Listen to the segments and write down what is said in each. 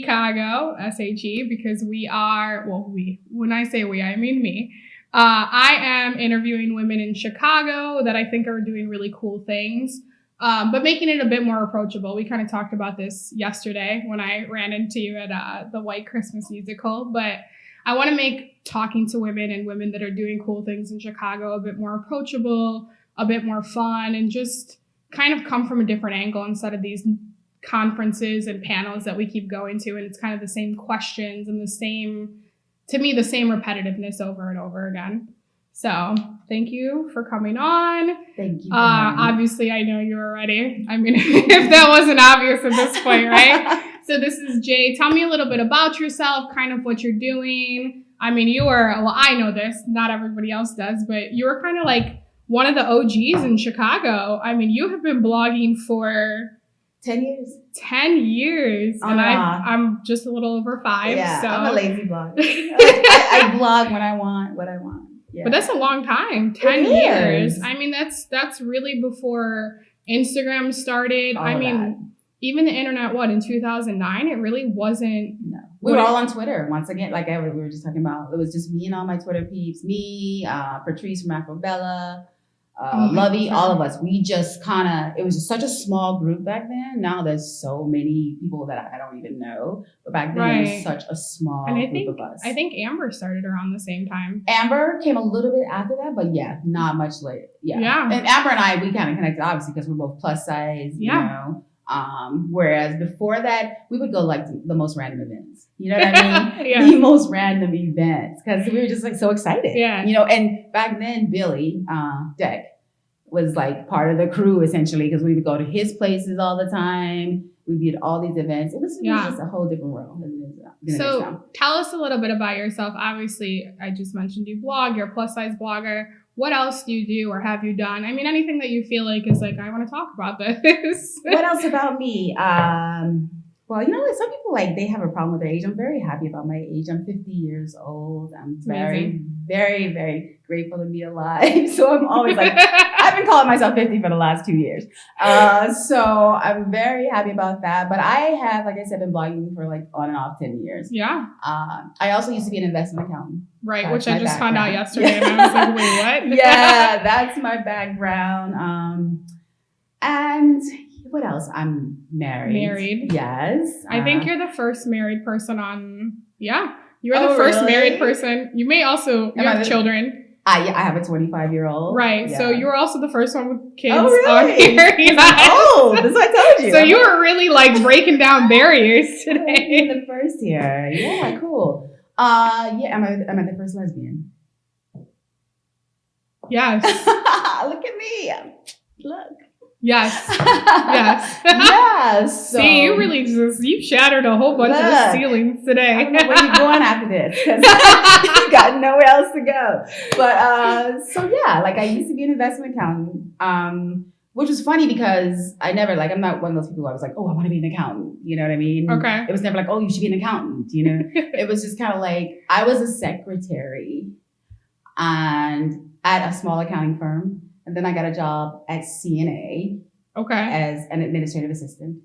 Chicago, SHE, because when I say we, I mean me. I am interviewing women in Chicago that I think are doing really cool things, but making it a bit more approachable. We kind of talked about this yesterday when I ran into you at the White Christmas musical, but I want to make talking to women and women that are doing cool things in Chicago a bit more approachable, a bit more fun, and just kind of come from a different angle instead of these conferences and panels that we keep going to. And it's kind of the same questions and the same repetitiveness over and over again. So thank you for coming on. Thank you. Obviously, I know you were ready. I mean, if that wasn't obvious at this point, right? So this is Jay. Tell me a little bit about yourself, kind of what you're doing. I mean, I know this, not everybody else does, but you were kind of like one of the OGs in Chicago. I mean, you have been blogging for 10 years. 10 years. And I'm just a little over 5. Yeah, so. I'm a lazy blogger. I blog when I want, what I want. Yeah. But that's a long time. 10 years. I mean, that's really before Instagram started. Even the internet, in 2009? It really wasn't. No. We were all on Twitter. Once again, like we were just talking about, it was just me and all my Twitter peeps. Me, Patrice from Afrobella, Lovey, all of us. We just it was just such a small group back then. Now there's so many people that I don't even know. But back then it was such a small group of us. I think Amber started around the same time. Amber came a little bit after that, but yeah, not much later. Yeah. And Amber and I, we kind of connected obviously because we're both plus size, you know. Whereas before that, we would go like the most random events. You know what I mean? The most random events because we were just like so excited. Yeah. You know, and back then Billy Deck was like part of the crew essentially because we would go to his places all the time. We did all these events. It was just a whole different world. So tell us a little bit about yourself. Obviously, I just mentioned you blog. You're a plus size blogger. What else do you do or have you done? I mean, anything that you feel like is like, I want to talk about this. What else about me? Well, you know what? Some people they have a problem with their age. I'm very happy about my age. I'm 50 years old. I'm very, very, very grateful to be alive. So I'm always I've been calling myself 50 for the last 2 years. So I'm very happy about that. But I have, like I said, been blogging for on and off 10 years. Yeah. I also used to be an investment accountant. Right, that's which I just found out yesterday. And I was like, wait, what? Yeah, that's my background. And what else? I'm married. Yes. I think you're the first married person on. Yeah. You're the first married person. You may also have children. I have a 25-year-old. Right. Yeah. So you were also the first one with kids on here. That's what I told you. So you were really breaking down barriers today. The first here. Yeah, cool. Am I the first lesbian? Yes. Look at me. Look. Yes. Yes. Yes. So, see, you shattered a whole bunch of ceilings today. I don't know where you're going after this because you got nowhere else to go. But I used to be an investment accountant. Which was funny because I never I'm not one of those people who I was like, oh, I want to be an accountant. You know what I mean? Okay. It was never like, oh, you should be an accountant. You know, it was just kind of I was a secretary and at a small accounting firm. And then I got a job at CNA as an administrative assistant.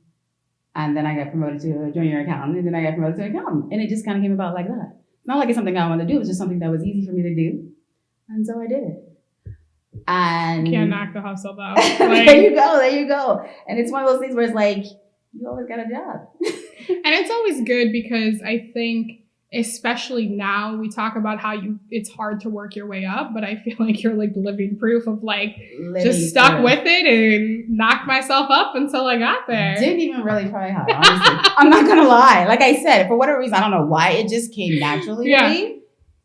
And then I got promoted to a junior accountant. And then I got promoted to an accountant. And it just kind of came about like that. It's not like it's something I wanted to do. It was just something that was easy for me to do. And so I did it. And can't knock the hustle though. There you go. And it's one of those things where it's you always got a job. And it's always good because I think, especially now, we talk about how it's hard to work your way up, but I feel like you're living proof of just stuck with it and knocked myself up until I got there. Didn't even really try hard, honestly. I'm not gonna lie. Like I said, for whatever reason, I don't know why, it just came naturally to me.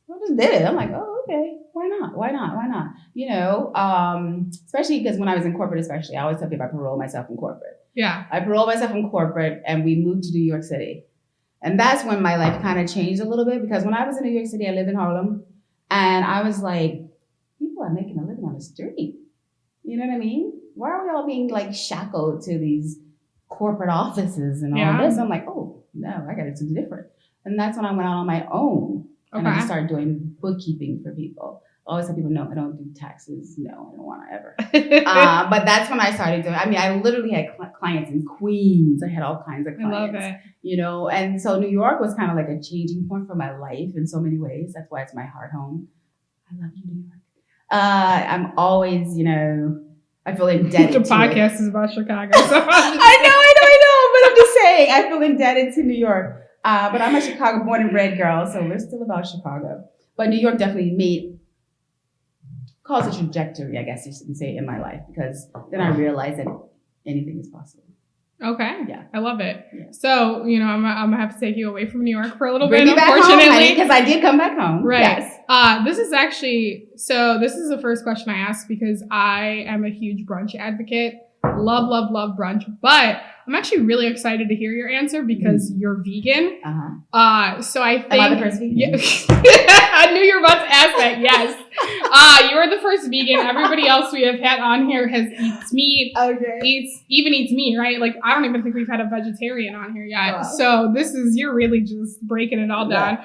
I just did it. I'm like, oh, okay. Why not? You know, especially because when I was in corporate, I always tell people I paroled myself in corporate. Yeah. I paroled myself in corporate and we moved to New York City. And that's when my life kind of changed a little bit because when I was in New York City, I lived in Harlem and I was like, people are making a living on the street. You know what I mean? Why are we all being shackled to these corporate offices and all this? I'm like, oh, no, I got to do something different. And that's when I went out on my own and I just started doing bookkeeping for people. always tell people, no, I don't do taxes. No, I don't want to ever. But that's when I started doing. I mean, I literally had clients in Queens. I had all kinds of clients. I love it. You know, and so New York was kind of like a changing point for my life in so many ways. That's why it's my heart home. I love you, New York. I'm always, you know, I feel indebted The to podcast it. is about Chicago. So I know, but I'm just saying, I feel indebted to New York. But I'm a Chicago born and bred girl, so we're still about Chicago. But New York definitely caused a trajectory, I guess you can say, in my life, because then I realized that anything is possible. Okay. Yeah. I love it. Yeah. So, you know, I'm gonna have to take you away from New York for a little Bring bit, me back unfortunately. because I did come back home. Right. Yes. This is the first question I asked because I am a huge brunch advocate. Love, love, love brunch. But I'm actually really excited to hear your answer because you're vegan. So I think... Am I the first vegan? Yeah. I knew you were about to ask that. Yes. You are the first vegan. Everybody else we have had on here eats meat. Okay. Eats meat, right? Like, I don't even think we've had a vegetarian on here yet. Wow. So you're really just breaking it all down.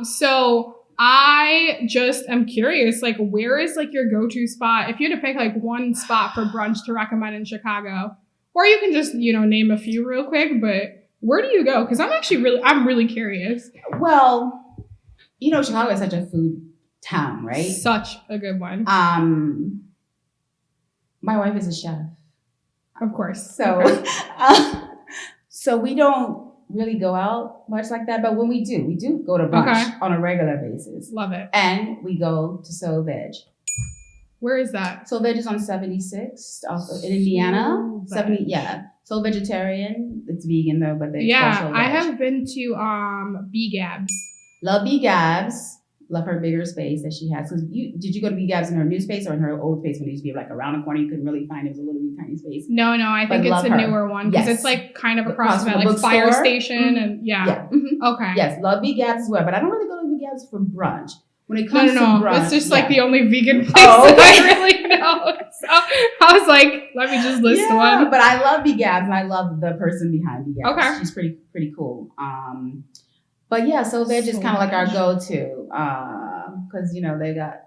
So I just am curious, like, where is like your go-to spot? If you had to pick like one spot for brunch to recommend in Chicago, or you can just, you know, name a few real quick, but where do you go? Because I'm really curious. Well, you know, Chicago is such a food town, right? Such a good one. My wife is a chef. Of course. So, Okay. So we don't really go out much like that. But when we do go to brunch on a regular basis. Love it. And we go to Soul Veg. Where is that? Soul Veg is on 76 in Indiana. 70, yeah. Soul Vegetarian. It's vegan though, but they call Soul Veg. I have been to B Gabs. Love B Gabs. Love her bigger space that she has. Did you go to B Gabs in her new space or in her old space when it used to be like around the corner? You couldn't really find it. It was a little tiny space. No, I think it's a newer one because it's like kind of across from that like fire station and yeah. Mm-hmm. Okay. Yes, love B Gabs as well, but I don't really go to B Gabs for brunch. When it comes to brunch, it's just like the only vegan place that I really know. So I was like, let me just list one. But I love B Gabs and I love the person behind B Gabs. Okay. She's pretty cool. But yeah, so they're just kind of like our go-to. Because, you know,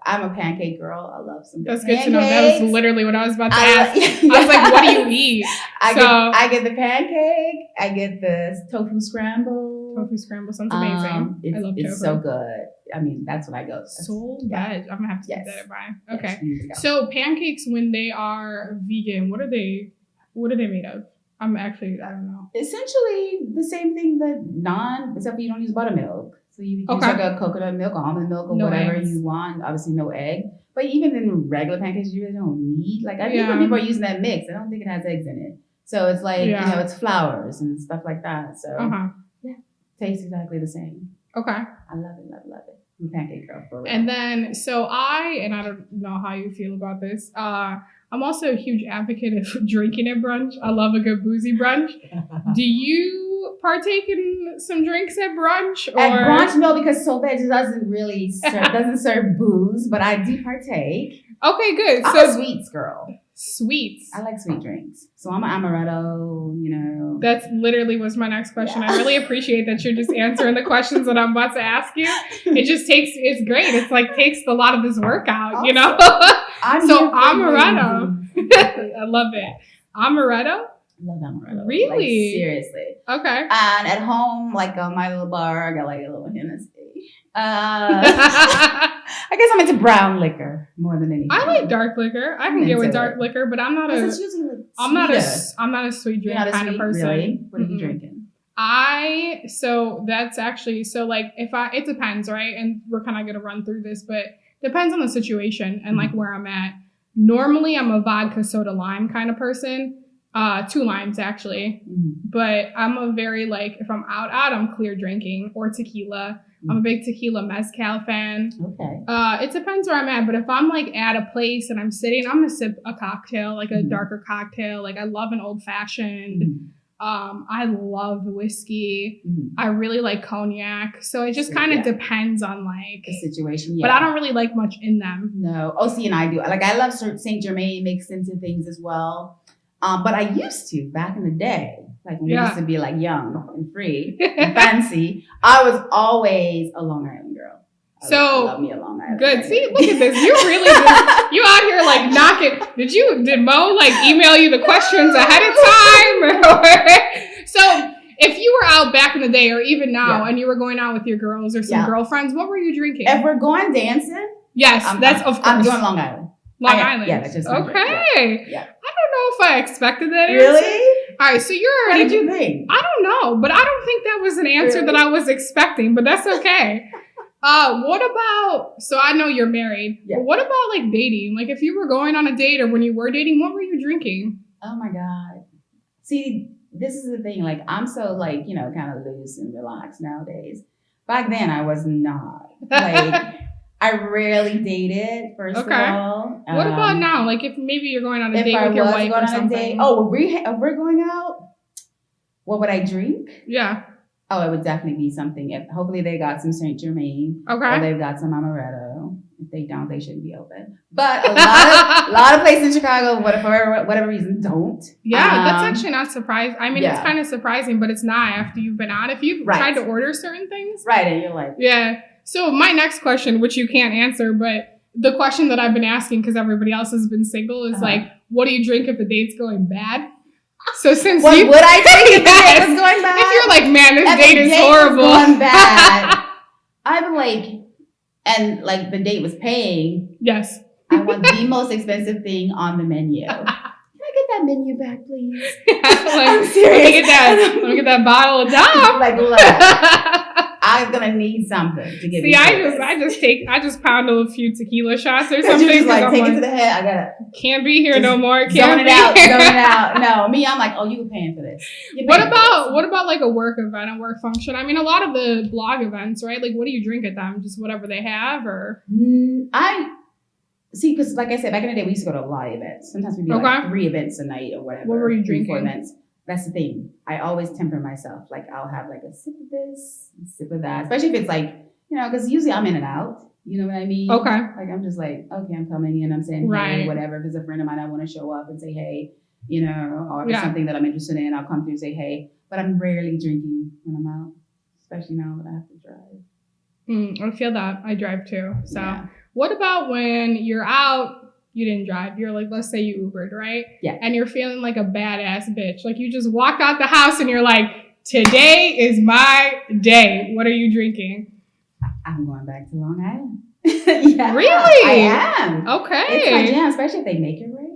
I'm a pancake girl. I love some That's pancakes. good to know. That was literally what I was about to ask. I was like, what do you eat? I get the pancake. I get the tofu scramble. Tofu scramble sounds amazing. I love tofu. It's so good. I mean, that's what I go to. Soul Veg. I'm going to have to keep that in mind. Okay. Yes, so pancakes, when they are vegan, what are they made of? I don't know. Essentially the same thing except for you don't use buttermilk. So you use like a coconut milk or almond milk or whatever you want. Obviously no egg. But even in regular pancakes, you really don't need. Like I think when people are using that mix, I don't think it has eggs in it. So it's like, you know, it's flours and stuff like that. So yeah, tastes exactly the same. Okay. I love it. I'm a pancake girl for real. And then, I don't know how you feel about this. I'm also a huge advocate of drinking at brunch. I love a good boozy brunch. Do you partake in some drinks at brunch? At brunch, no, because Soul Veg doesn't serve booze, but I do partake. Okay, good. I'm a sweets girl. Sweets. I like sweet drinks. So I'm an amaretto, you know. That's literally was my next question. I really appreciate that you're just answering the questions that I'm about to ask you. It's great. It's like takes a lot of this work out, you know? Amaretto. I love it. Amaretto? I love amaretto. Really? Like, seriously. Okay. And at home, like on my little bar, I got like a little Hennessy. I guess I'm into brown liquor more than anything. I like dark liquor. I can get with dark liquor, but I'm not a sweet drink kind of person. Really? What are you drinking? It depends, right? And we're kind of going to run through this, but depends on the situation and like where I'm at. Normally I'm a vodka soda lime kind of person. 2 limes actually. But I'm a very if I'm out, I'm clear drinking or tequila. I'm a big tequila mezcal fan. Okay. It depends where I'm at, but if I'm like at a place and I'm sitting, I'm gonna sip a cocktail, like a darker cocktail. Like I love an old fashioned. I love whiskey. I really like cognac. So it just kind of depends on like the situation. Yeah. But I don't really like much in them. No. OC and I do. Like I love Saint Germain mixed into things as well. But I used to back in the day. Like when we used to be like young and free and fancy, I was always a Long Island girl. So I love me a Long Island. good. See, look at this. You really just, you out here like knocking. Did Mo like email you the questions ahead of time? So if you were out back in the day or even now and you were going out with your girls or some girlfriends, what were you drinking? If we're going dancing, yes, that's of course. I'm doing Long Island. Long Island. Yeah, that's just okay. Yeah. I don't know if I expected that answer. Really? All right, so you're already. What did you think? I don't know, but I don't think that was an answer that I was expecting, but that's okay. What about, so I know you're married, but what about like dating? Like if you were going on a date or when you were dating, what were you drinking? Oh my God. See, this is the thing. Like I'm so like, you know, kind of loose and relaxed nowadays. Back then I was not. Like I rarely dated, first of all. What about now? Like if maybe you're going on a date with your wife or something. If we're going out, what would I drink? Yeah. Oh, it would definitely be something. Hopefully they got some Saint Germain. Okay. Or they've got some amaretto. If they don't, they shouldn't be open. But a lot of places in Chicago, for whatever reason, don't. Yeah, that's actually not surprising. I mean, it's kind of surprising, but it's not after you've been out. If you've tried to order certain things. Right, and you're like. Yeah. So my next question, which you can't answer, but the question that I've been asking because everybody else has been single is like, what do you drink if the date's going bad? So since what would I drink if the date was going bad? If you're like, man, this date is horrible. Going bad, I'm like, and like the date was paying. Yes. I want the most expensive thing on the menu. Can I get that menu back, please? I'm serious. Let me get that bottle of Dom. Like, look. I'm gonna need something to get. See, I just pound a few tequila shots or something. You just like take it to the head. I gotta. Can't be here no more. Zone it out. No, me, I'm like, oh, you were paying for this. What about like a work event, a work function? I mean, a lot of the blog events, right? Like, what do you drink at them? Just whatever they have, or? I see, because like I said, back in the day, we used to go to a lot of events. Sometimes we'd be like 3 events a night or whatever. What were you drinking? 4 events. That's the thing. I always temper myself. Like I'll have like a sip of this, a sip of that. Especially if it's like, you know, because usually I'm in and out. You know what I mean? Okay. Like I'm just like, okay, I'm coming in. I'm saying hey, whatever. If it's a friend of mine, I want to show up and say hey, you know, or if it's something that I'm interested in, I'll come through and say hey. But I'm rarely drinking when I'm out, especially now that I have to drive. I feel that. I drive too. So what about when you're out? You didn't drive. You're like, let's say you Ubered, right? Yeah. And you're feeling like a badass bitch. Like you just walked out the house and you're like, today is my day. What are you drinking? I'm going back to Long Island. Yeah. Really? I am. Okay. It's my jam, especially if they make it right.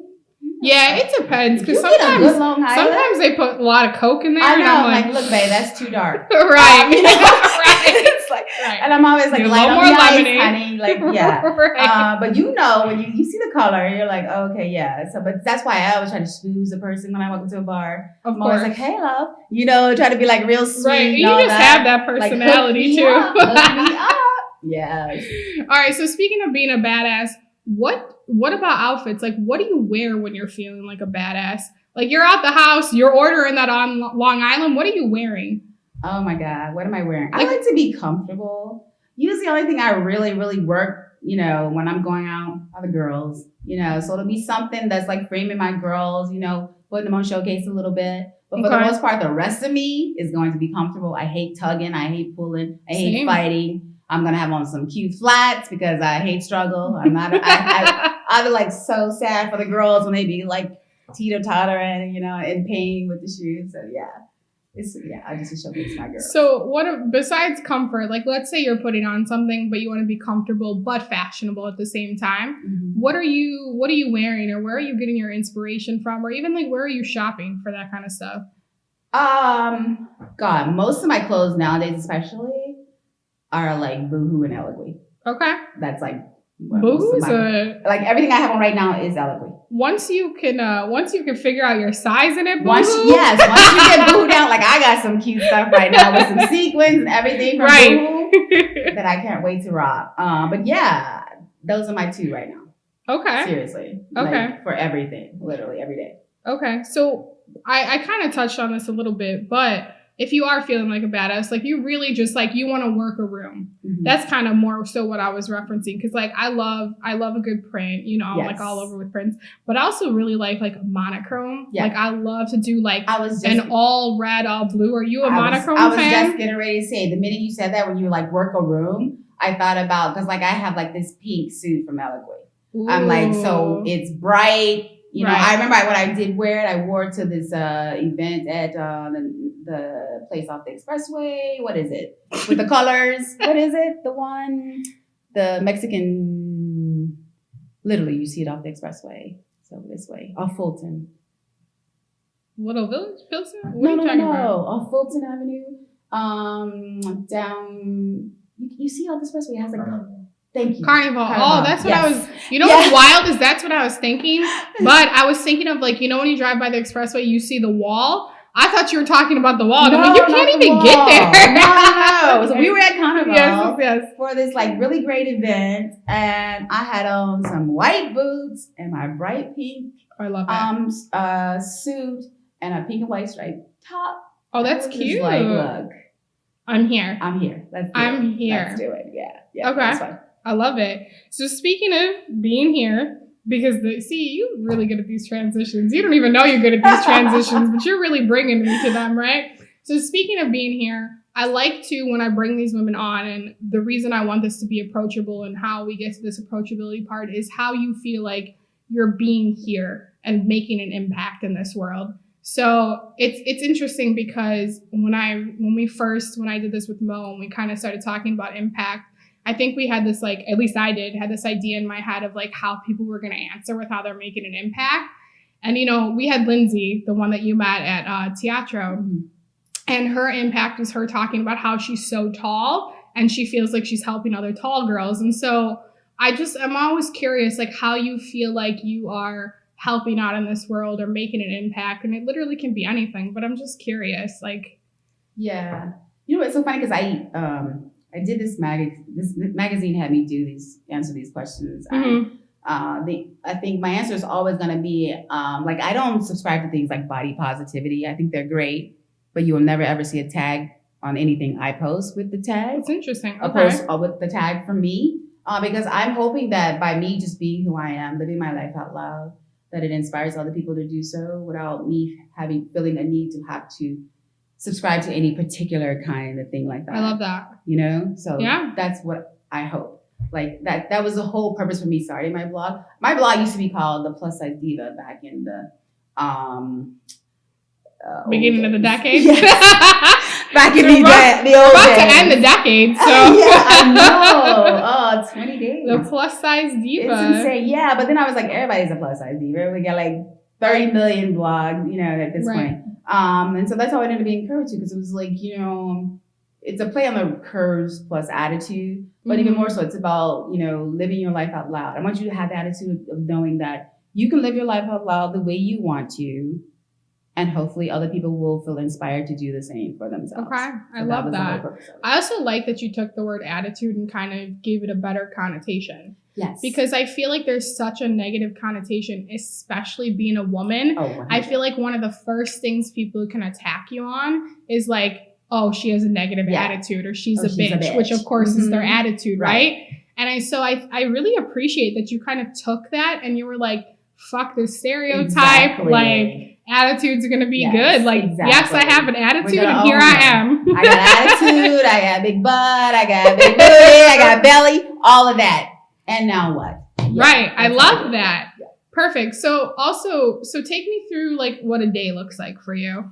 Yeah, it depends. Because sometimes they put a lot of Coke in there. I know. And I'm like, look, babe, that's too dark. Right. You know? Right. It's like, and I'm always like, light on the ice, honey. Like, yeah. But you know, when you see the color, you're like, oh, okay, yeah. So, but that's why I always try to schmooze a person when I walk into a bar. I'm always like, hey, love. You know, try to be like real sweet. Right. You just have that personality too. Hook me up. Yeah. All right. So speaking of being a badass, what about outfits? Like, what do you wear when you're feeling like a badass? Like, you're out the house, you're ordering that on Long Island. What are you wearing? Oh my God, what am I wearing? I like to be comfortable. Usually the only thing I really, really work, you know, when I'm going out are the girls, you know, so it'll be something that's like framing my girls, you know, putting them on showcase a little bit. But for the most part, the rest of me is going to be comfortable. I hate tugging. I hate pulling. I hate fighting. I'm going to have on some cute flats because I hate struggle. I'm not, I'd be like so sad for the girls when they be like teeter-tottering, you know, in pain with the shoes. So yeah. I just showcase my girl. So besides comfort, like let's say you're putting on something, but you want to be comfortable but fashionable at the same time. Mm-hmm. What are you wearing, or where are you getting your inspiration from, or even like where are you shopping for that kind of stuff? God, most of my clothes nowadays, especially, are like Boohoo and Eloquy. Okay, that's like Boohoo's like everything I have on right now is Eloquy. Once you can figure out your size in it, Boohoo. Once you get Boohoo down, like I got some cute stuff right now with some sequins and everything from Boohoo that I can't wait to rock. But yeah, those are my 2 right now. Okay. Seriously. Okay. Like, for everything, literally every day. Okay. So I kind of touched on this a little bit, but if you are feeling like a badass, like you really just like you want to work a room. Mm-hmm. That's kind of more so what I was referencing, because like I love a good print, you know, I'm like all over with prints, but I also really like a monochrome. Yeah. Like I love to do like an all red, all blue. Are you a monochrome fan? I was just getting ready to say, the minute you said that, when you like work a room, I thought about, because like I have like this pink suit from Eloquent. I'm like, so it's bright. You know, I remember when I did wear it, I wore it to this event at the place off the expressway. What is it? With the colors. What is it? The Mexican, literally you see it off the expressway. So this way, off Fulton. Little Village, Pilsen? What are you talking about? Off Fulton Avenue. Down, you see off the expressway, it has like, thank you. Carnival. Oh, that's what I was, you know what's wild is that's what I was thinking. But I was thinking of like, you know when you drive by the expressway, you see the wall? I thought you were talking about the wall. No, I mean, you can't even get there. No. So we were at Carnival yes. for this like really great event. And I had on some white boots and my bright pink I love that. Suit and a pink and white striped top. Oh, that's cute. Like, look. I'm here. Let's do it. Let's do it. Yeah. Okay. That's fine. I love it. So speaking of being here, because you're really good at these transitions. You don't even know you're good at these transitions, but you're really bringing me to them, right? So speaking of being here, I like to, when I bring these women on, and the reason I want this to be approachable and how we get to this approachability part is how you feel like you're being here and making an impact in this world. So it's interesting because when I did this with Mo and we kind of started talking about impact, I think we had this, like, at least I had this idea in my head of like how people were going to answer with how they're making an impact. And, you know, we had Lindsay, the one that you met at Teatro, and her impact was her talking about how she's so tall and she feels like she's helping other tall girls. And so I'm always curious, like, how you feel like you are helping out in this world or making an impact. And it literally can be anything, but I'm just curious, like. Yeah. You know, it's so funny because I did this magazine had me answer these questions. Mm-hmm. I think my answer is always going to be, like, I don't subscribe to things like body positivity. I think they're great, but you will never ever see a tag on anything I post with the tag. It's interesting. A post with the tag from me, because I'm hoping that by me just being who I am, living my life out loud, that it inspires other people to do so without me feeling a need to have to subscribe to any particular kind of thing like that. I love that. You know? So yeah, that's what I hope. Like that was the whole purpose for me starting my blog. My blog used to be called The Plus Size Diva back in the beginning of the decade. Yes. Back in the old about days. To end the decade, so yeah, I know. 20 days. The Plus Size Diva. It's insane. Yeah, but then I was like, everybody's a plus size diva. We got like 30 million blogs, you know, at this point. And so that's how I ended up being encouraged to, because it was like, you know, it's a play on the curves plus attitude, but even more so, it's about, you know, living your life out loud. I want you to have the attitude of knowing that you can live your life out loud the way you want to, and hopefully other people will feel inspired to do the same for themselves. Okay, I love that. I also like that you took the word attitude and kind of gave it a better connotation. Yes. Because I feel like there's such a negative connotation, especially being a woman. Oh, I feel like one of the first things people can attack you on is like, oh, she has a negative attitude, or she's a bitch, which of course is their attitude, right? And I really appreciate that you kind of took that and you were like, fuck this stereotype, like attitudes are gonna be good. Like, yes, I have an attitude and here I am. I got attitude, I got a big butt, I got a big booty, I got a belly, all of that. And now what? Right. I love that. Yeah. Perfect. So take me through like what a day looks like for you.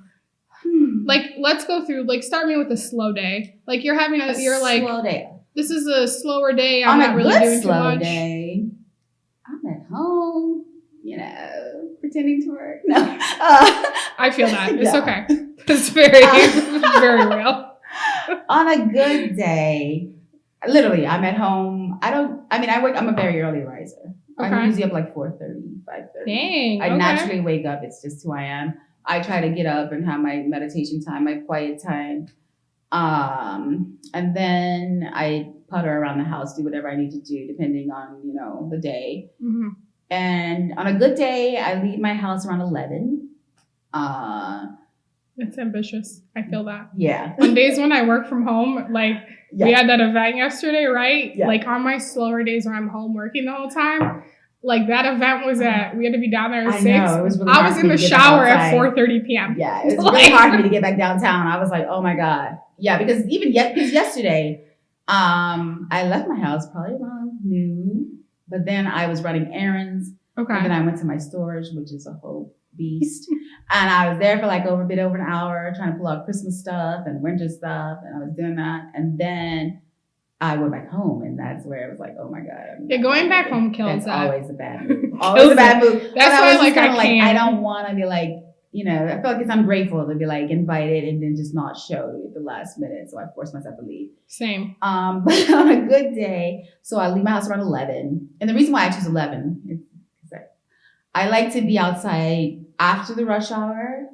Like, let's go through, like, start me with a slow day. Like you're like, slow day. This is a slower day. I'm not really doing too much. Day, I'm at home, you know, pretending to work. No. I feel that. It's okay. It's very, very real. On a good day, literally, I'm at home. I'm a very early riser. Okay. I'm usually up like 4:30, 5:30. Dang. I naturally wake up. It's just who I am. I try to get up and have my meditation time, my quiet time. And then I putter around the house, do whatever I need to do, depending on, you know, the day. Mm-hmm. And on a good day, I leave my house around 11. It's ambitious. I feel that. Yeah. On days when I work from home, like we had that event yesterday, right? Yeah. Like on my slower days where I'm home working the whole time, like that event was we had to be down there at 6. Know, it was really I was in the shower at 4:30 p.m. Yeah, it was really hard for me to get back downtown. I was like, oh my God. Yeah, because yesterday, I left my house probably around noon, but then I was running errands. Okay. And then I went to my storage, which is a whole beast. And I was there for like a bit over an hour trying to pull out Christmas stuff and winter stuff. And I was doing that. And then I went back home, and that's where it was like, oh my God. Yeah, going back home kills that's that. Always a bad move. Always a bad move. That's why I can't. I don't want to be like, you know, I feel like it's ungrateful to be like invited and then just not show at the last minute. So I forced myself to leave. Same. But on a good day, so I leave my house around 11. And the reason why I choose 11 is because I like to be outside after the rush hour,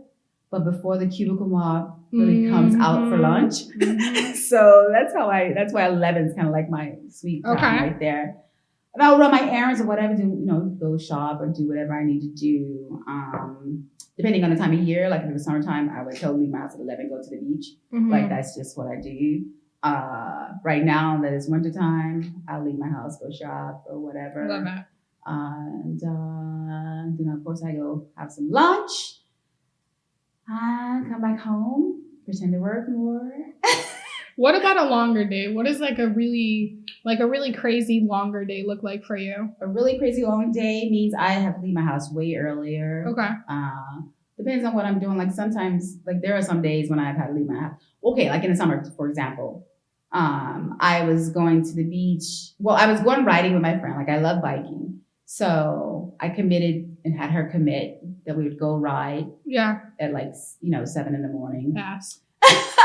but before the cubicle mob really comes out for lunch. So that's why 11 is kind of like my sweet time right there. And I'll run my errands or whatever, go shop or do whatever I need to do. Depending on the time of year, like if it was summertime, I would totally leave my house at 11, go to the beach. Like that's just what I do. Right now that it's wintertime, I'll leave my house, go shop or whatever. Love that. And then of course I go have some lunch. Come back home, pretend to work more. What about a longer day? What does like a really crazy longer day look like for you? A really crazy long day means I have to leave my house way earlier. Okay. Depends on what I'm doing. Like sometimes, like there are some days when I've had to leave my house. Okay, like in the summer, for example, I was going to the beach. Well, I was going riding with my friend. Like I love biking. So I committed and had her commit that we would go ride. Yeah. At like, 7 a.m. Yes.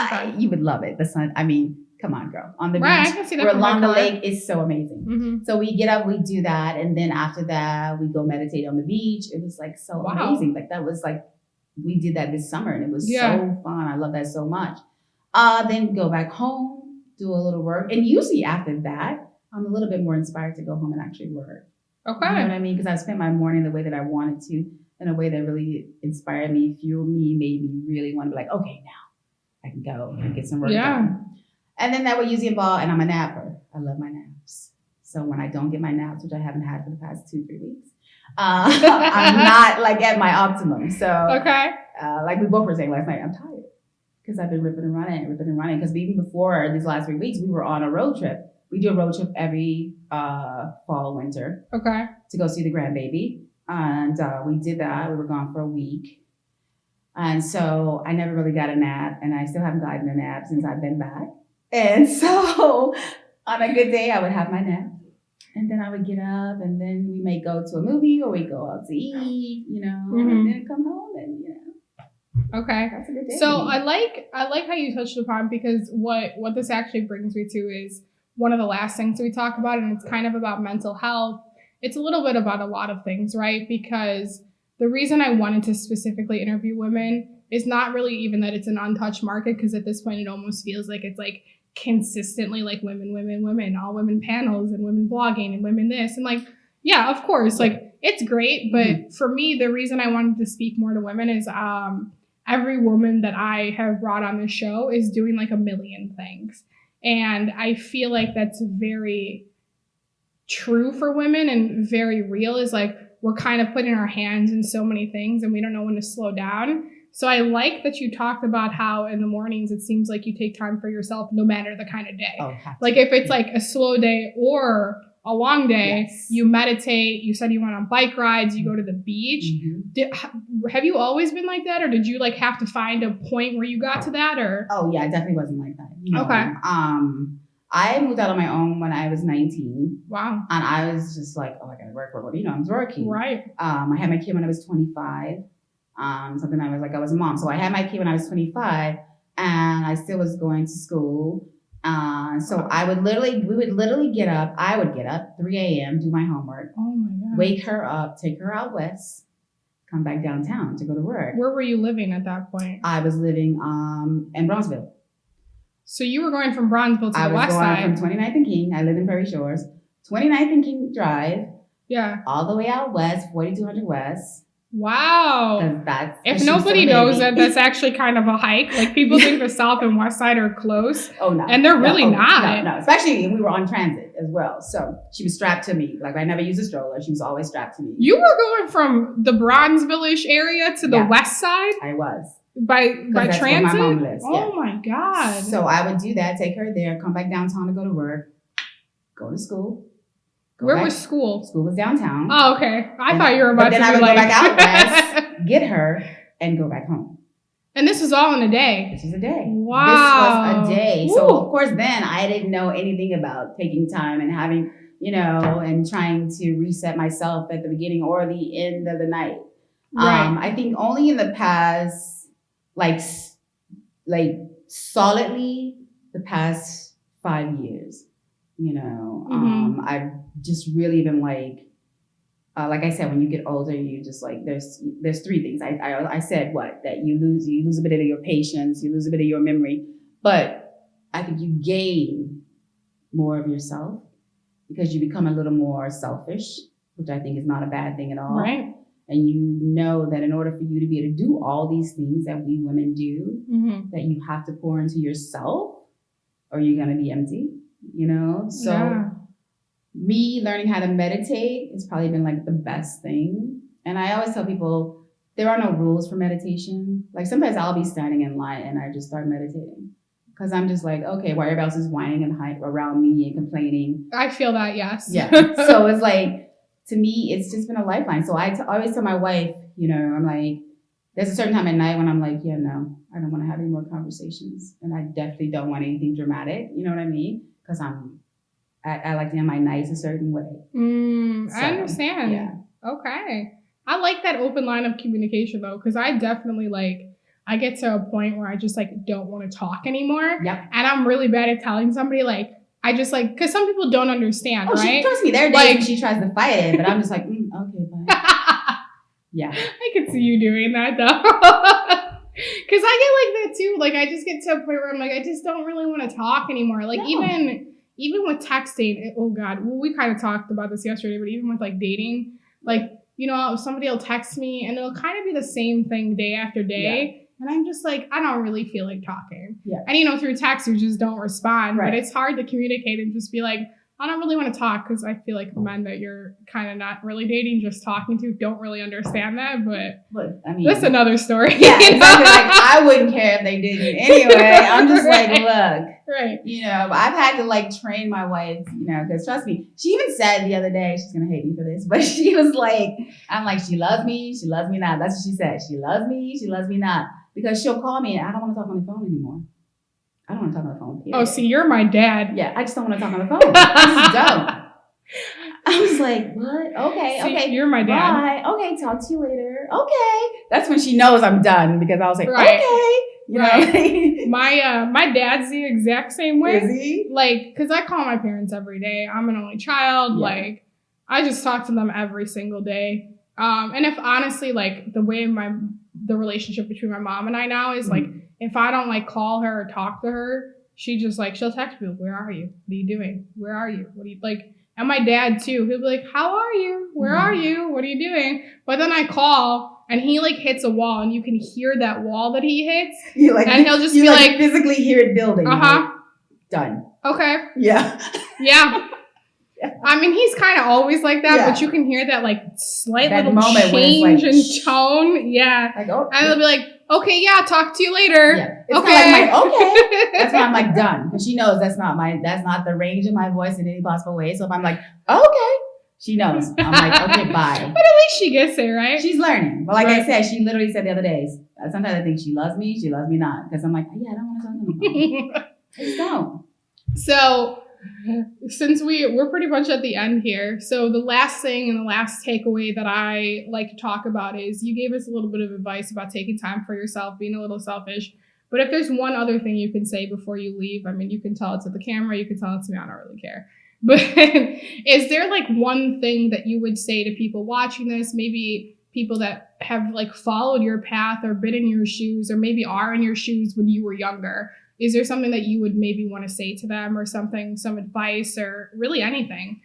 Okay. You would love it. The sun. I mean, come on, girl. On the beach, I can see that we're along the lake is so amazing. Mm-hmm. So we get up, we do that, and then after that, we go meditate on the beach. It was like so amazing. Like that was like we did that this summer, and it was so fun. I love that so much. Then go back home, do a little work, and usually after that, I'm a little bit more inspired to go home and actually work. Okay. You know what I mean? Because I spent my morning the way that I wanted to, in a way that really inspired me, fueled me, made me really want to be like, okay, now I can go and get some work done. And then that would usually involve, and I'm a napper. I love my naps. So when I don't get my naps, which I haven't had for the past 2-3 weeks, I'm not like at my optimum. So like we both were saying last night, I'm tired because I've been ripping and running. Because even before these last 3 weeks, we were on a road trip. We do a road trip every fall, winter. Okay. To go see the grandbaby. And we did that. We were gone for a week. And so I never really got a nap, and I still haven't gotten a nap since I've been back. And so on a good day, I would have my nap, and then I would get up, and then we may go to a movie or we go out to eat, and then come home and, Okay. That's a good day. So I like how you touched upon, because what this actually brings me to is one of the last things we talk about, and it's kind of about mental health. It's a little bit about a lot of things, right? Because the reason I wanted to specifically interview women is not really even that it's an untouched market, because at this point it almost feels like it's like consistently like women, all women panels and women blogging and women this. And like, yeah, of course, like it's great. But for me, the reason I wanted to speak more to women is every woman that I have brought on this show is doing like a million things. And I feel like that's very true for women and very real, is like we're kind of putting our hands in so many things and we don't know when to slow down. So I like that you talked about how in the mornings it seems like you take time for yourself no matter the kind of day. Like if it's like a slow day or a long day, you meditate, you said you went on bike rides, you go to the beach. Have you always been like that, or did you like have to find a point where you got to that? Or Oh yeah, I definitely wasn't like that. Okay. I moved out on my own when I was 19. Wow. And I was just like, oh, I gotta work. I was working. Right. I had my kid when I was 25. Something I was like, I was a mom. So I had my kid when I was 25 and I still was going to school. So we would literally get up. I would get up 3 a.m., do my homework. Oh my God. Wake her up, take her out west, come back downtown to go to work. Where were you living at that point? I was living in Bronzeville. So you were going from Bronzeville to the west side. I was going from 29th and King. I lived in Prairie Shores. 29th and King Drive. Yeah. All the way out west, 4200 West. Wow. That's if nobody knows that, that's actually kind of a hike. Like people think the south and west side are close. Oh no. And they're really not. No. Especially we were on transit as well. So she was strapped to me. Like I never used a stroller. She was always strapped to me. You were going from the Bronzeville-ish area to the west side? I was. By that's where transit? my mom lives. Oh my God. So I would do that, take her there, come back downtown to go to work, go to school. Where was school? School was downtown. Oh, okay. I thought you were about to be But then I would like... go back out west, get her, and go back home. And this was all in a day? This was a day. Wow. This was a day. Ooh. So, of course, then I didn't know anything about taking time and having, and trying to reset myself at the beginning or the end of the night. Right. I think only in the past, like solidly the past 5 years, I've just really been like I said, when you get older, you just like, there's three things. I said that you lose a bit of your patience, you lose a bit of your memory, but I think you gain more of yourself because you become a little more selfish, which I think is not a bad thing at all. Right. And you know that in order for you to be able to do all these things that we women do, that you have to pour into yourself or you're going to be empty, So yeah. Me learning how to meditate has probably been like the best thing. And I always tell people there are no rules for meditation. Like sometimes I'll be standing in line and I just start meditating because I'm just like, okay, while everybody else is whining and hype around me and complaining. I feel that, yes. Yeah. So it's like, to me, it's just been a lifeline. So I always tell my wife, I'm like, there's a certain time at night when I'm like, yeah, no, I don't want to have any more conversations. And I definitely don't want anything dramatic. You know what I mean? Because I like to end my nights a certain way. So, I understand. Yeah. Okay. I like that open line of communication though, because I definitely I get to a point where I just don't want to talk anymore. Yep. And I'm really bad at telling somebody I just because some people don't understand, right? Trust me, there are days when she tries to fight it, but I'm just like, okay, bye. Yeah. I could see you doing that though. Because I get like that too. I just get to a point where I'm I just don't really want to talk anymore. No. Even with texting, oh God, well, we kind of talked about this yesterday, but even with dating, somebody will text me and it'll kind of be the same thing day after day. Yeah. And I'm just I don't really feel like talking. Yeah. And through text, you just don't respond. Right. But it's hard to communicate and just be I don't really want to talk because I feel like men that you're kind of not really dating, just talking to, don't really understand that. But I mean, that's another story. Yeah, exactly. I wouldn't care if they didn't anyway. I'm just look. Right. But I've had to train my wife, because trust me, she even said the other day, she's going to hate me for this, but she was I'm she loves me not. That's what she said. She loves me not. Because she'll call me and I don't want to talk on the phone anymore. I don't want to talk on the phone. Period. Oh, see, you're my dad. Yeah, I just don't want to talk on the phone. I just don't. I was like, what? Okay. You're my dad. Bye. Okay, talk to you later. Okay. That's when she knows I'm done because I was like, right. Okay. Right. My dad's the exact same way. Is he? Because I call my parents every day. I'm an only child. Yeah. I just talk to them every single day. And if honestly, the way the relationship between my mom and I now is if I don't call her or talk to her, she just she'll text me, where are you? What are you doing? Where are you? What are you And my dad too, he'll be like, how are you? Where are you? What are you doing? But then I call and he hits a wall and you can hear that wall that he hits. And he'll just be physically hear it building. Done. Okay. Yeah. Yeah. I mean, he's kind of always like that, but you can hear that slight that little change in tone. Yeah. And they'll be okay, yeah, talk to you later. Yeah. It's okay. Okay. That's why I'm done. Because she knows that's not the range of my voice in any possible way. So if I'm okay, she knows. I'm okay, bye. But at least she gets it, right? She's learning. But I said, she literally said the other day, sometimes I think she loves me not. Because I'm yeah, I don't want to talk to them. I just don't. So since we're pretty much at the end here, so the last thing and the last takeaway that I like to talk about is you gave us a little bit of advice about taking time for yourself, being a little selfish. But if there's one other thing you can say before you leave, I mean, you can tell it to the camera, you can tell it to me, I don't really care. But is there one thing that you would say to people watching this, maybe people that have followed your path or been in your shoes or maybe are in your shoes when you were younger? Is there something that you would maybe want to say to them or something, some advice or really anything?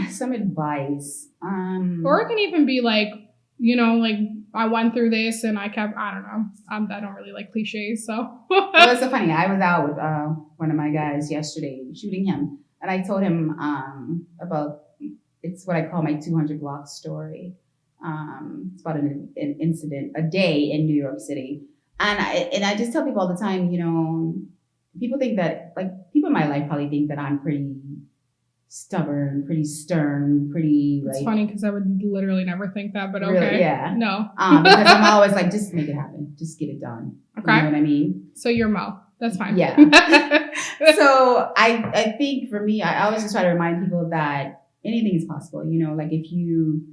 Some advice. Or it can even be I went through this and I don't know. I don't really like cliches, so. Well, it's so funny. I was out with one of my guys yesterday shooting him. And I told him about, it's what I call my 200 block story. It's about an incident, a day in New York City. And I just tell people all the time, you know, people think that, like, people in my life probably think that I'm pretty stubborn, pretty stern, pretty, like... It's funny because I would literally never think that, but okay. Really, yeah. No. Because I'm always like, just make it happen. Just get it done. Okay. You know what I mean? So you're Mo. That's fine. Yeah. So I think for me, I always just try to remind people that anything is possible. You know, like if you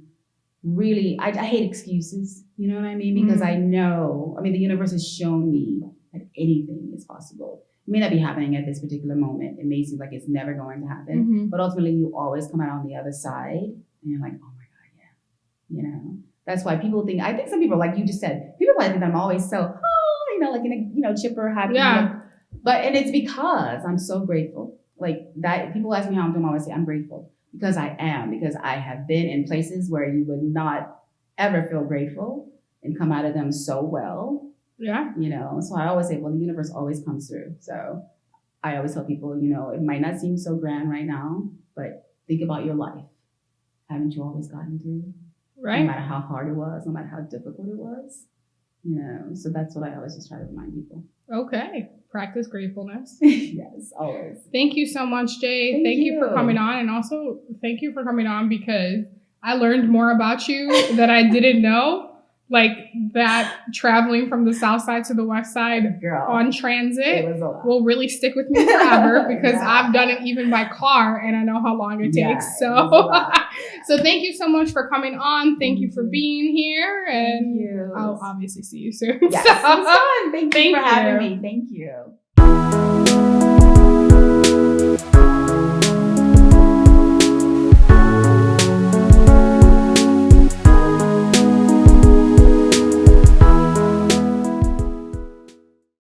really, I hate excuses. You know what I mean? Because I know, the universe has shown me that anything is possible. It may not be happening at this particular moment. It may seem like it's never going to happen. But ultimately, you always come out on the other side and you're like, oh my God, yeah. You know, that's why people think, I think some people, like you just said, people probably think I'm always so, you know, like in a, you know, chipper, happy. Yeah. And it's because I'm so grateful. Like that, people ask me how I'm doing, I always say I'm grateful because I am, because I have been in places where you would not ever feel grateful and come out of them so well. Yeah. You know, so I always say, well, the universe always comes through. So I always tell people, you know, it might not seem so grand right now, but think about your life. Haven't you always gotten through? Right. No matter how hard it was, no matter how difficult it was. You know, so that's what I always just try to remind people. Okay. Practice gratefulness. Yes, always. Thank you so much, Jay. Thank you for coming on. And also thank you for coming on because I learned more about you that I didn't know. Like that traveling from the south side to the west side on transit will really stick with me forever because I've done it even by car and I know how long it takes. So thank you so much for coming on. Thank you for being here. And I'll obviously see you soon. Yes, it was fun. Thank you for having me. Thank you.